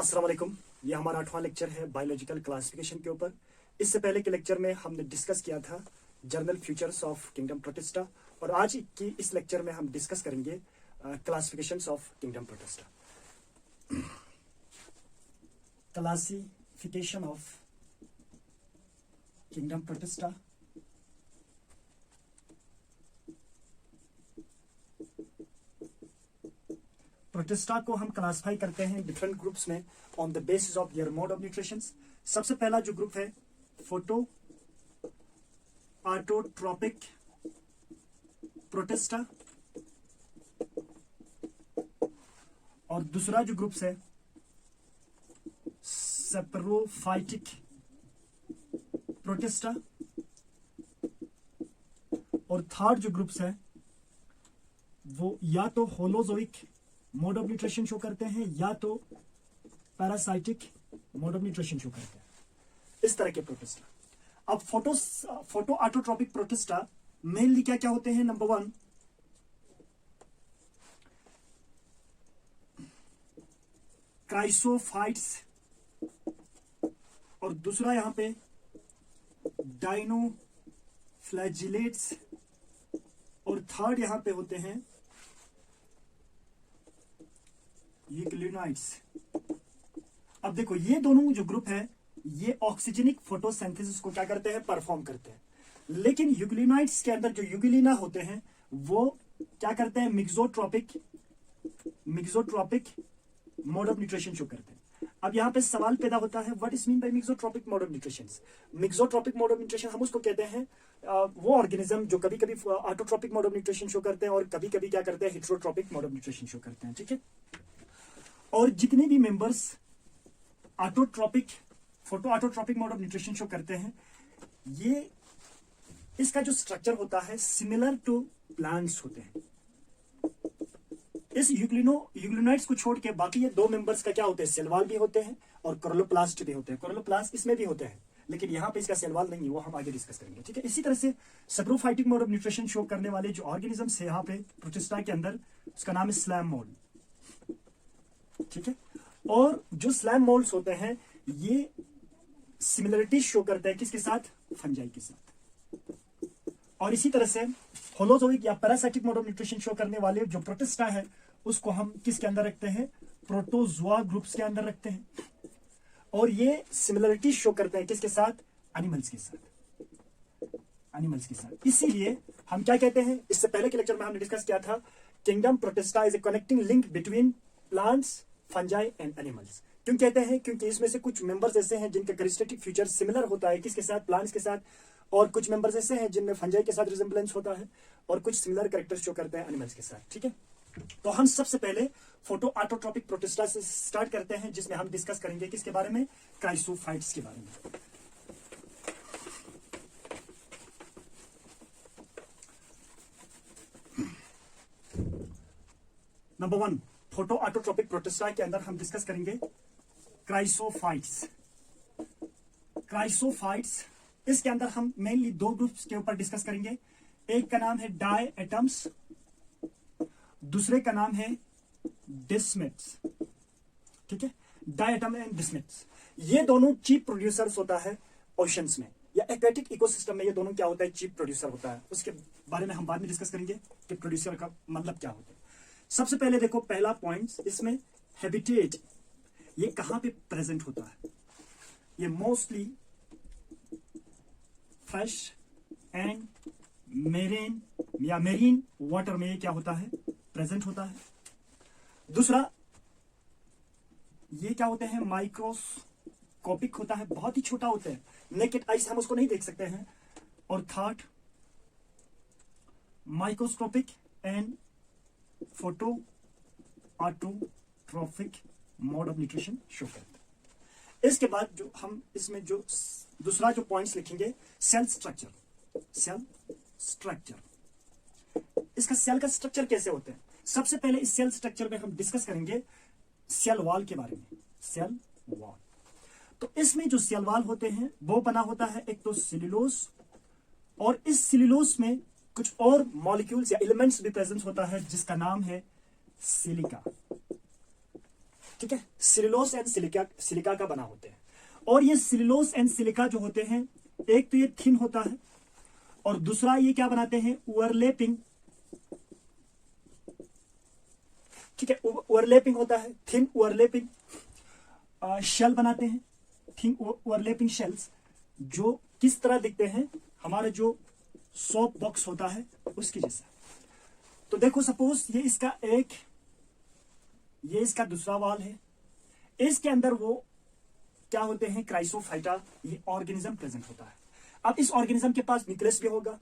अस्सलाम वालेकुम। ये हमारा 8वां लेक्चर है बायोलॉजिकल क्लासिफिकेशन के ऊपर। इससे पहले के लेक्चर में हमने डिस्कस किया था journal futures of kingdom protista, और आज की इस लेक्चर में हम डिस्कस करेंगे classifications of kingdom protista. Classification of kingdom protista. Protista को हम क्लासिफाई करते हैं डिफरेंट ग्रुप्स में on the basis of their mode of nutrition. सबसे पहला जो ग्रुप है फोटो ऑटोट्रोपिक प्रोटिस्टा, और दूसरा जो ग्रुप्स है सेप्रोफाइटिक प्रोटिस्टा, और थर्ड जो ग्रुप्स है वो या तो holozoic mode of nutrition show करते हैं या तो parasitic mode of nutrition show करते हैं, इस तरह के प्रोटिस्टा। अब फोटो ऑटोट्रोपिक प्रोटिस्टा मेनली क्या क्या होते हैं? नंबर 1, क्राइसोफाइट्स, और दूसरा यहां पे डाइनोफ्लैजिलेट्स, और थर्ड यहां पे होते हैं यूग्लिनोइड्स। अब देखो ये दोनों जो ग्रुप है ये ऑक्सीजनिक फोटोसिंथेसिस को क्या करते हैं? परफॉर्म करते हैं। लेकिन यूग्लिनोइड्स के अंदर जो यूग्लिना होते हैं वो क्या करते हैं? Mixotrophic mode of nutrition show करते हैं। अब यहां पे सवाल पैदा होता है, what is mean by mixotrophic mode of nutrition? Mixotrophic mode of nutrition हम उसको कहते हैं वो ऑर्गेनिज्म जो कभी कभी autotrophic mode of nutrition show करते हैं और कभी कभी क्या करते हैं? Heterotrophic mode of nutrition show करते हैं। ठीक है, और जितने भी members photoautotrophic mode of nutrition show करते हैं, ये इसका जो स्ट्रक्चर होता है सिमिलर टू प्लांट्स होते हैं। इस यूग्लिनोइड्स को छोड़ के बाकी ये दो मेंबर्स का क्या होते हैं? सेल वॉल भी होते हैं और क्लोरोप्लास्ट भी होते हैं। क्लोरोप्लास्ट इसमें भी होते हैं, लेकिन यहां पे इसका सेल वॉल नहीं है, वो हम आगे डिस्कस करेंगे। ठीक है, इसी तरह से saprophytic mode of nutrition show करने वाले जो ऑर्गेनिजम्स है यहाँ पे प्रोटिस्टा के अंदर, उसका नाम है स्लैम मोल्ड। ठीक है, और जो स्लैम मोल्ड्स होते हैं ये सिमिलरिटी शो करते हैं किसके साथ? फंजाई के साथ। और इसी तरह से होलोजोइक या parasitic mode of nutrition show करने वाले जो प्रोटिस्टा है उसको हम किसके अंदर रखते हैं? प्रोटोजोआ ग्रुप्स के अंदर रखते हैं, और ये सिमिलरिटी शो करते हैं किसके साथ? एनिमल्स के साथ। इसीलिए हम क्या कहते हैं? इससे पहले के लेक्चर में हमने डिस्कस किया था kingdom protista is a connecting link between plants, fungi and animals. क्यों कहते हैं? क्योंकि इसमें से कुछ मेंबर्स ऐसे हैं जिनका कैरेक्टरिस्टिक फीचर सिमिलर होता है किसके साथ? प्लांट्स के साथ, और कुछ मेंबर्स ऐसे हैं जिनमें फंजाई के साथ रिजेम्बलेंस होता है, और कुछ सिमिलर कैरेक्टर्स शो करते हैं एनिमल्स के साथ। ठीक है, तो हम सबसे पहले फोटो ऑटोट्रोपिक प्रोटिस्टा से स्टार्ट करते हैं, जिसमें हम डिस्कस करेंगे किसके बारे में? क्राइसोफाइट्स के बारे में। नंबर 1, फोटो ऑटोट्रोपिक प्रोटिस्टा के अंदर हम डिस्कस करेंगे क्राइसोफाइट्स। इसके अंदर हम मेनली दो ग्रुप्स के ऊपर डिस्कस करेंगे। एक का नाम है डायएटम्स, दूसरे का नाम है डिस्मिट्स। ठीक है, डायएटम एंड डिस्मिट्स, ये दोनों चीप प्रोड्यूसर्स होता है ओशंस में या एक्वेटिक इकोसिस्टम में। ये दोनों क्या होता है? चीप प्रोड्यूसर होता है। उसके बारे में हम बाद में डिस्कस करेंगे कि प्रोड्यूसर का मतलब क्या होता है। सबसे पहले देखो पहला पॉइंट, इसमें हैबिटेट ये कहां पे प्रेजेंट होता है? ये mostly fresh and marine water में क्या होता है? प्रेजेंट होता है। दूसरा, ये क्या होते हैं? माइक्रोस्कोपिक होता है, बहुत ही छोटा होता है, नेकेड आई से हम उसको नहीं देख सकते हैं। और third, microscopic and photo autotrophic mode of nutrition show करते हैं। इसके बाद जो हम इसमें जो दूसरा जो पॉइंट्स लिखेंगे, सेल स्ट्रक्चर। इसका सेल का स्ट्रक्चर कैसे होते हैं? सबसे पहले इस सेल स्ट्रक्चर में हम डिस्कस करेंगे सेल वॉल के बारे में। सेल वॉल, तो इसमें जो सेल वॉल होते हैं वो बना होता है एक तो सेल्यूलोज, और इस सेल्यूलोज में कुछ और मॉलिक्यूल्स या एलिमेंट्स भी प्रेजेंट होता है जिसका नाम है सिलिका। ठीक है, सेलुलोज एंड सिलिका का बना होते हैं। और ये सेलुलोज एंड सिलिका जो होते हैं, एक तो ये थिन होता है और दूसरा ये क्या बनाते हैं, ओवरलैपिंग, ठीक है, ओवरलैपिंग होता है, थिन ओवरलैपिंग शेल बनाते हैं, थिन ओवरलैपिंग शेल्स, जो किस तरह दिखते हैं, हमारा जो सोप बॉक्स होता है उसकी जैसा। तो देखो सपोज ये इसका एक, ये इसका दूसरा वाल है, इसके अंदर वो क्या होते हैं, क्राइसोफाइटा, ये ऑर्गेनिज्म प्रेजेंट होता है। अब इस ऑर्गेनिज्म के पास न्यूक्लियस भी होगा,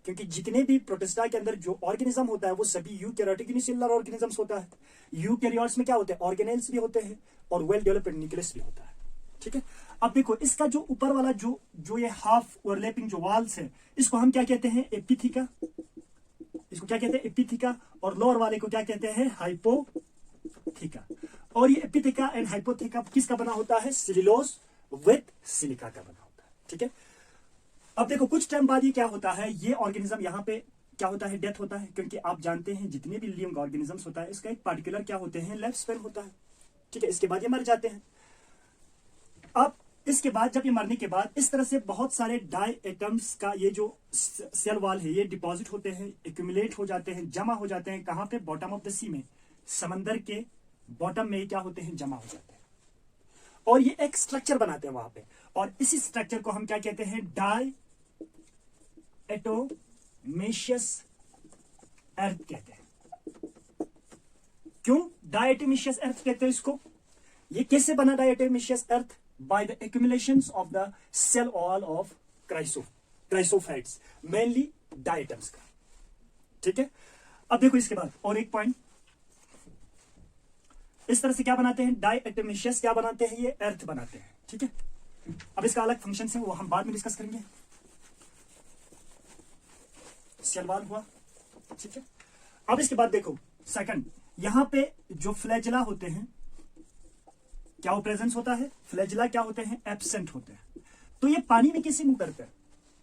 क्योंकि जितने भी प्रोटिस्टा के अंदर जो ऑर्गेनिज्म होता है वो सभी यूकैरियोटिक यूनिसेलुलर ऑर्गेनिजम्स होता है। यूकैरियोट्स में क्या होते हैं, ऑर्गेनेल्स भी होते हैं और वेल डेवलप्ड न्यूक्लियस भी होता है, ठीक है। अब देखो इसका जो ऊपर वाला जो ये हाफ ओवरलैपिंग जो वाल्स है, इसको हम क्या कहते हैं, एपिथिका, इसको क्या कहते हैं, एपिथिका, और लोअर वाले को क्या कहते हैं, हाइपोथिका। और ये एपिथिका एंड हाइपोथिका किसका बना होता है, सेलुलोज विद सिलिका का बना होता है, ठीक है। अब देखो कुछ टाइम बाद ये क्या होता है, ये ऑर्गेनिज्म यहाँ पे क्या होता है, डेथ होता है, क्योंकि आप जानते हैं जितने भी लिविंग ऑर्गेनिजम्स होता है इसका एक पार्टिकुलर क्या होते हैं, लाइफ स्पैन होता है, ठीक है। इसके बाद ये मर जाते हैं। अब इसके बाद जब ये मरने के बाद इस तरह से बहुत सारे डाई एटम्स का ये जो सेल वॉल है ये डिपॉजिट होते हैं, एक्यूमुलेट हो जाते हैं, जमा हो जाते हैं, कहां पे, बॉटम ऑफ द सी में, समंदर के बॉटम में क्या होते हैं, जमा हो जाते हैं, और ये एक स्ट्रक्चर बनाते हैं वहां पे। और इसी स्ट्रक्चर को हम क्या कहते हैं, डाई एटोमेशियस अर्थ कहते हैं। क्यों डायटोमेशियस अर्थ कहते हैं इसको, ये कैसे बना diatomaceous earth, by the accumulations of the cell wall of chrysophytes, mainly diatoms का, ठीक है। अब देखो इसके बाद और एक पॉइंट, इस तरह से क्या बनाते हैं, डायटोमेशियस क्या बनाते हैं, ये अर्थ बनाते हैं, ठीक है। अब इसका अलग फंक्शन है वो हम बाद में डिस्कस करेंगे। सेल वॉल हुआ, ठीक है। अब इसके बाद देखो सेकंड, यहां पे जो फ्लैजिला होते हैं, क्या वो प्रेजेंस होता है, फ्लैजिला क्या होते हैं, एब्सेंट होते हैं। तो ये पानी में कैसे मूव करते हैं,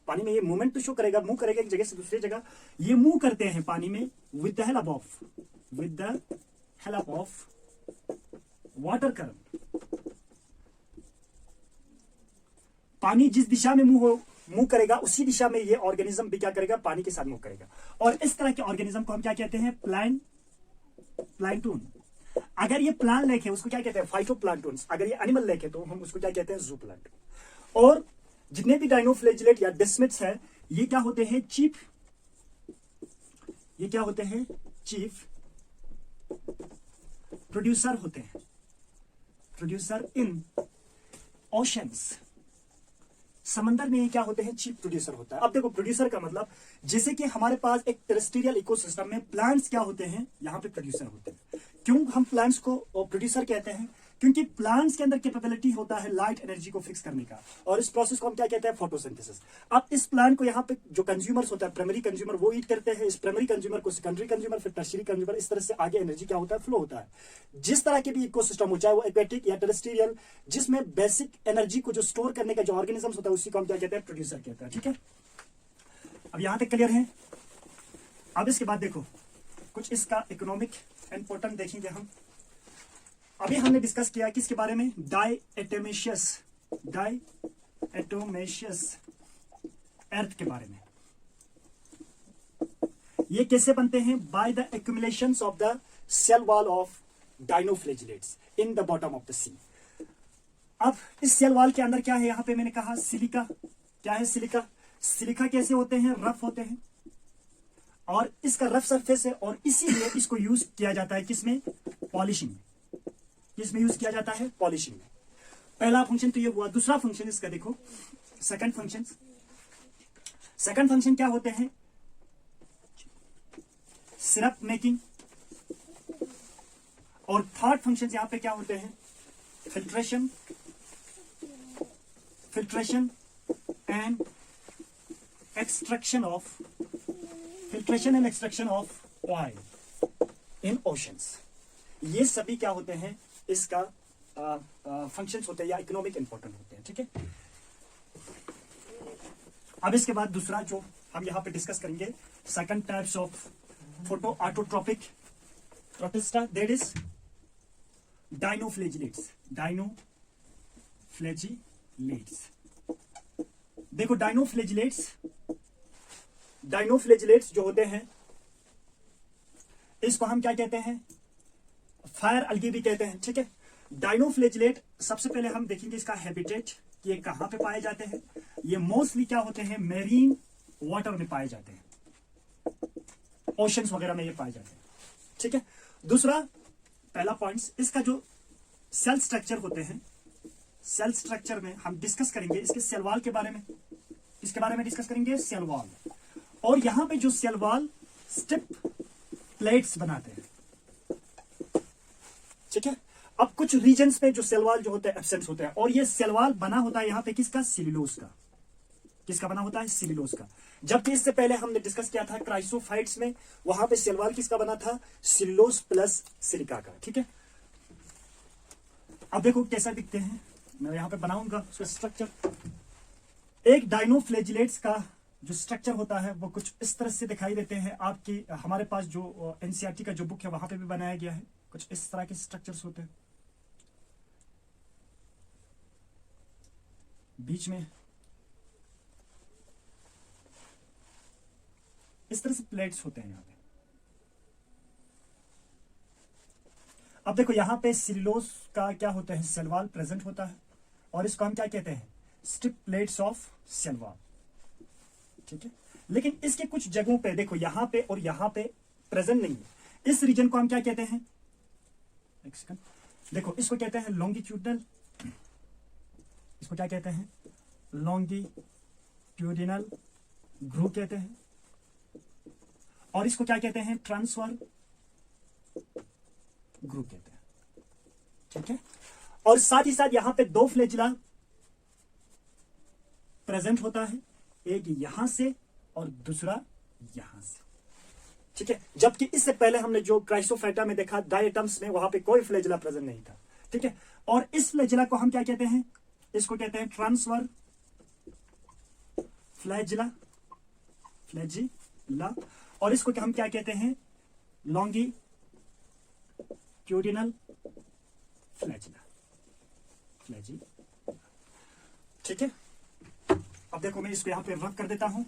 पानी में ये मूवमेंट तो शो करेगा, मूव करेगा एक जगह से दूसरी जगह, ये मूव करते हैं पानी में with the help of water current. पानी जिस दिशा में मूव करेगा उसी दिशा में ये ऑर्गेनिज्म भी क्या करेगा, पानी के साथ मूव करेगा। और इस तरह के ऑर्गेनिज्म को हम क्या कहते हैं, प्लांटून। अगर ये प्लांट लेके उसको क्या कहते हैं, फाइटोप्लांटून। अगर ये एनिमल लेके तो हम उसको क्या कहते हैं, जूप्लांटून। और जितने भी डायनोफ्लैजिलेट या डिस्मिट्स है, ये क्या होते हैं, चीफ प्रोड्यूसर होते हैं, प्रोड्यूसर इन ओशंस। समंदर में क्या होते हैं, चीफ प्रोड्यूसर होता है। अब देखो प्रोड्यूसर का मतलब, जैसे कि हमारे पास एक टेरेस्ट्रियल इकोसिस्टम में प्लांट्स क्या होते हैं, यहाँ पे प्रोड्यूसर होते हैं। क्यों हम प्लांट्स को प्रोड्यूसर कहते हैं, क्योंकि प्लांट्स के अंदर कैपेबिलिटी होता है लाइट एनर्जी को फिक्स करने का, और इस प्रोसेस को हम क्या कहते हैं, फोटोसिंथेसिस। अब इस प्लांट को यहाँ पे जो कंज्यूमर्स होता है, प्राइमरी कंज्यूमर, वो ईट करते हैं, इस प्राइमरी कंज्यूमर को सेकेंडरी कंज्यूमर, फिर टर्शियरी कंज्यूमर, इस तरह से आगे एनर्जी क्या होता है, फ्लो होता है। जिस तरह के भी इकोसिस्टम हो, चाहे वो एक्वेटिक या टेरेस्ट्रियल, जिसमें बेसिक एनर्जी को जो स्टोर करने का जो ऑर्गेनिज्म होता है उसी को हम क्या कहते हैं, प्रोड्यूसर कहते हैं, ठीक है। अब यहां तक क्लियर है। अब इसके बाद देखो कुछ इसका इकोनॉमिक इंपोर्टेंट देखेंगे हम। अभी हमने डिस्कस किया किसके बारे में, डायटोमेशियस अर्थ के बारे में। ये कैसे बनते हैं, by the accumulations of the cell wall of dinoflagellates in the bottom of the sea. अब इस सेल वॉल के अंदर क्या है, यहां पे मैंने कहा सिलिका। क्या है सिलिका, सिलिका कैसे होते हैं, रफ होते हैं, और इसका रफ सरफेस है, और इसीलिए इसको यूज किया जाता है किसमें, पॉलिशिंग में। किसमें यूज किया जाता है, पॉलिशिंग में। पहला फंक्शन तो ये हुआ। दूसरा फंक्शन इसका देखो, सेकंड फंक्शन क्या होते हैं, सिरप मेकिंग। और थर्ड फंक्शन यहां पे क्या होते हैं, filtration and extraction of oil in oceans. ये सभी क्या होते हैं, इसका फंक्शंस होते हैं या इकोनॉमिक इंपॉर्टेंट होते हैं, ठीक है। अब इसके बाद दूसरा जो हम यहां पे डिस्कस करेंगे, second types of photoautotrophic protista, that is dinoflagellates. देखो डाइनोफ्लेजिलेट्स जो होते हैं इसको हम क्या कहते हैं, फायर अलगी भी कहते हैं, ठीक है। डाइनोफ्लेजिलेट सबसे पहले हम देखेंगे इसका हैबिटेट, ये कहां पे पाए जाते हैं। ये मोस्टली क्या होते हैं, मेरीन वाटर में पाए जाते हैं, ओशंस वगैरह में ये पाए जाते हैं, ठीक है। दूसरा पहला पॉइंट्स, इसका जो सेल स्ट्रक्चर होते हैं, सेल स्ट्रक्चर में हम डिस्कस करेंगे इसके सेल वॉल के बारे में, इसके बारे में डिस्कस करेंगे सेल वॉल। और यहां पे जो सेल वॉल स्टिप प्लेट्स बनाते हैं, ठीक है। अब कुछ रीजन्स पे जो सेल वॉल जो होते हैं एब्सेंट होते हैं, और ये सेल वॉल बना होता है यहां पे किसका, सिल्यूलोज का। किसका बना होता है, सिल्यूलोज का। जबकि इससे पहले हमने डिस्कस किया था क्राइसोफाइट्स में, वहां पे सेल वॉल किसका बना था, सिल्यूलोज प्लस सिलिका का, ठीक है। अब देखो कैसा दिखते हैं, मैं यहां पे बनाऊंगा उसका स्ट्रक्चर। एक डाइनोफ्लेजिलेट्स का जो स्ट्रक्चर होता है वो कुछ इस तरह से दिखाई देते हैं। आपकी हमारे पास जो एनसीईआरटी का जो बुक है वहां पे भी बनाया गया है, कुछ इस तरह के स्ट्रक्चर्स होते हैं। बीच में इस तरह से प्लेट्स होते हैं यहां पे। अब देखो यहां पे सिल्यूलोज का क्या होता है, सेल वॉल प्रेजेंट होता है, और इसको हम क्या कहते हैं, strip plates of cell wall, ठीक है। लेकिन इसके कुछ जगहों पे देखो, यहां पे और यहां पे प्रेजेंट नहीं है। इस रीजन को हम क्या कहते हैं, एक सेकंड, देखो इसको कहते हैं लॉन्गिट्यूडनल, इसको क्या कहते हैं, लॉन्गिट्यूडिनल ग्रूव कहते हैं, और इसको क्या कहते हैं, ट्रांसफर ग्रूव कहते हैं, ठीक है। और साथ ही साथ यहां पे दो फ्लैजिला प्रेजेंट होता है, एक यहां से और दूसरा यहां से, ठीक है। जबकि इससे पहले हमने जो क्राइसोफाइटा में देखा डायटम्स में, वहां पे कोई फ्लैजिला प्रेजेंट नहीं था, ठीक है। और इस फ्लैजिला को हम क्या कहते हैं, इसको कहते हैं ट्रांसफर फ्लैजिला, और इसको हम क्या कहते हैं, लॉन्गिट्यूडिनल फ्लैजिला, ठीक है। अब देखो मैं इसको यहां पे रख कर देता हूं।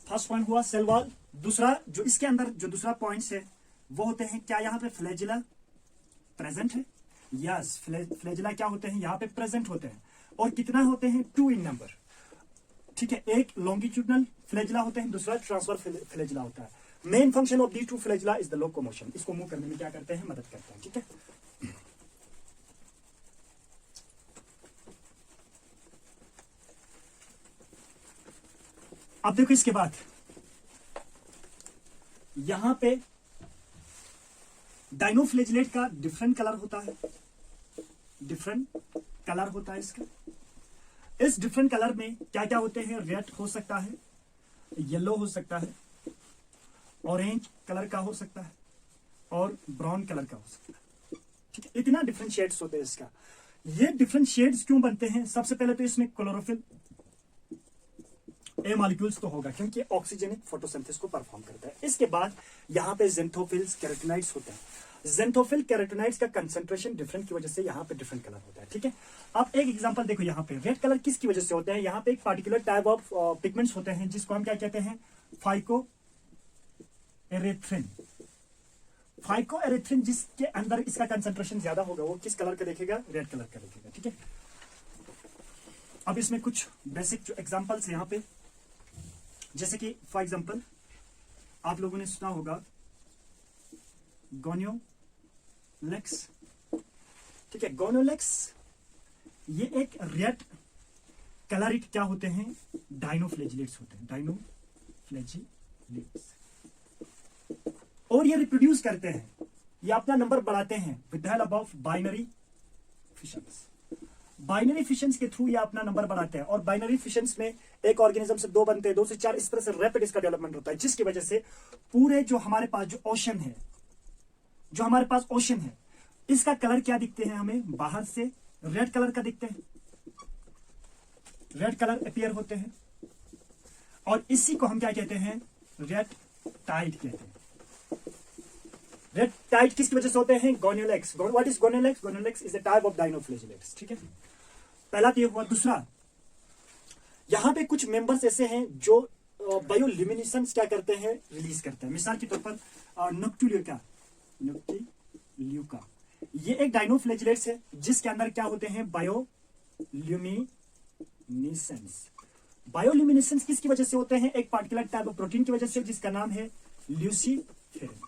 फर्स्ट पॉइंट हुआ सेल वॉल। दूसरा जो इसके अंदर जो दूसरा पॉइंट है वो होते हैं, क्या यहां पे फ्लैजिला प्रेजेंट है, यस, फ्लैजिला क्या होते हैं, यहां पे प्रेजेंट होते हैं, और कितना होते हैं, 2 इन नंबर, ठीक है। एक लॉन्गिट्यूडनल फ्लैजिला होते हैं, दूसरा ट्रांसफर फ्लैजिला होता है। Main function of these 2 flagella is the locomotion, इसको मूव करने में क्या करते हैं, मदद करते हैं, ठीक है। अब देखो इसके बाद यहां पे डाइनोफ्लेजिलेट का डिफरेंट कलर होता है, इसका। इस डिफरेंट कलर में क्या क्या होते हैं, रेड हो सकता है, येलो हो सकता है, ऑरेंज कलर का हो सकता है, और ब्राउन कलर का हो सकता है, ठीक है। इतना डिफरेंट शेड्स होते हैं इसका। ये डिफरेंट शेड्स क्यों बनते हैं, सबसे पहले तो इसमें क्लोरोफिल ए मॉलिक्यूल्स तो होगा, क्योंकि ऑक्सीजनिक फोटोसिंथेसिस को परफॉर्म करता है। इसके बाद यहां पे ज़ेंथोफिल्स, कैरोटिनॉइड्स होते हैं। ज़ेंथोफिल कैरोटिनॉइड्स का कंसंट्रेशन डिफरेंट की वजह से यहां पे डिफरेंट कलर होता है, ठीक है। अब एक एग्जांपल देखो, यहां पे रेड कलर किसकी वजह से होता है, यहां पे एक पार्टिकुलर टाइप ऑफ पिगमेंट्स होते हैं जिसको हम क्या कहते हैं, फाइकोएरिथ्रिन, जिसके अंदर इसका कंसंट्रेशन ज्यादा होगा वो किस कलर का देखेगा, रेड कलर का देखेगा, ठीक है। अब इसमें कुछ बेसिक जो एग्जांपल्स है यहां पे, जैसे कि फॉर एग्जांपल आप लोगों ने सुना होगा गोनियोलेक्स, ठीक है। गोनियोलेक्स ये एक रेड कलरिट क्या होते हैं, डाइनोफ्लेजिलेट्स होते हैं, डाइनोफ्लेजिलेट्स, और ये रिप्रोड्यूस करते हैं, ये अपना नंबर बढ़ाते हैं with the help of binary fissions. Binary fissions के थ्रू ये अपना नंबर बढ़ाते हैं, और बाइनरी फिशंस में एक ऑर्गेनिज्म से 2 बनते हैं, 2 से 4, इस तरह से रैपिड इसका डेवलपमेंट होता है, जिसकी वजह से पूरे जो हमारे पास जो ओशन है, इसका कलर क्या दिखते हैं हमें, बाहर से रेड कलर का दिखते हैं, रेड कलर अपीयर होते हैं, और इसी को हम क्या कहते हैं, रेड टाइड कहते हैं, रेप्टाइड किसकी वजह से होते हैं? Gonyaulax. What is gonyaulax? Gonyaulax is a type of dinoflagellates. ठीक है, पहला तो ये हुआ। दूसरा, यहां पे कुछ मेंबर्स ऐसे हैं जो बायोल्यूमिनेसेंस क्या करते हैं? रिलीज करते हैं। मिसाल के तौर पर नोक्टिल्यूका, ये एक डायनोफ्लैजिलेट्स है जिसके अंदर क्या होते हैं? बायोल्यूमिनेसेंस। बायोल्यूमिनेसेंस किसकी वजह से होते हैं? एक पार्टिकुलर टाइप ऑफ प्रोटीन की वजह से जिसका नाम है ल्यूसीफेरिन।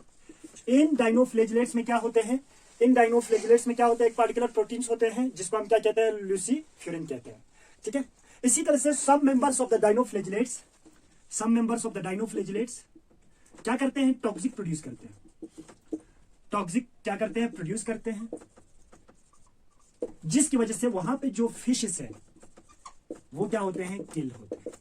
इन डायनोफ्लैजिलेट्स में क्या होते हैं? इन डायनोफ्लैजिलेट्स में क्या होता है? एक पार्टिकुलर प्रोटीन्स होते हैं जिसको हम क्या कहते हैं? ल्यूसीफेरिन कहते हैं। ठीक है, इसी तरह से some members of the dinoflagellates क्या करते हैं? टॉक्सिक प्रोड्यूस करते हैं। टॉक्सिक क्या करते हैं? प्रोड्यूस करते हैं, जिसकी वजह से वहां पे जो फिशेस है वो क्या होते हैं? किल होते हैं।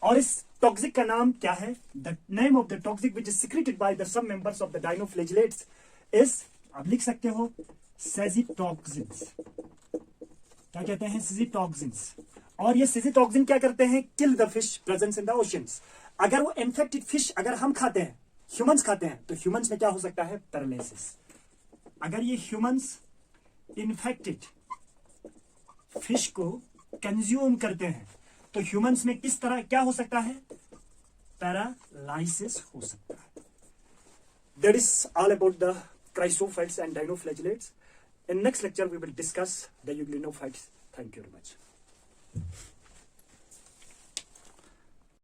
और इस टॉक्सिक का नाम क्या है? The name of the toxic which is secreted by the some members of the dinoflagellates is, आप लिख सकते हो, सेजिटॉक्सिन्स। क्या कहते हैं? सेजिटॉक्सिन्स। और ये सेजिटॉक्सिन क्या करते हैं? Kill the fish presence in the oceans. अगर वो इन्फेक्टेड फिश अगर हम खाते हैं, ह्यूमंस खाते हैं, तो ह्यूमंस में क्या हो सकता है? पैरालिसिस। अगर ये ह्यूमंस इन्फेक्टेड फिश को कंज्यूम करते हैं तो ह्यूमंस में किस तरह क्या हो सकता है? पैरालिसिस हो सकता है। That is all about the chrysophytes and dinoflagellates. In next lecture we will discuss the euglenophytes. Thank you very much.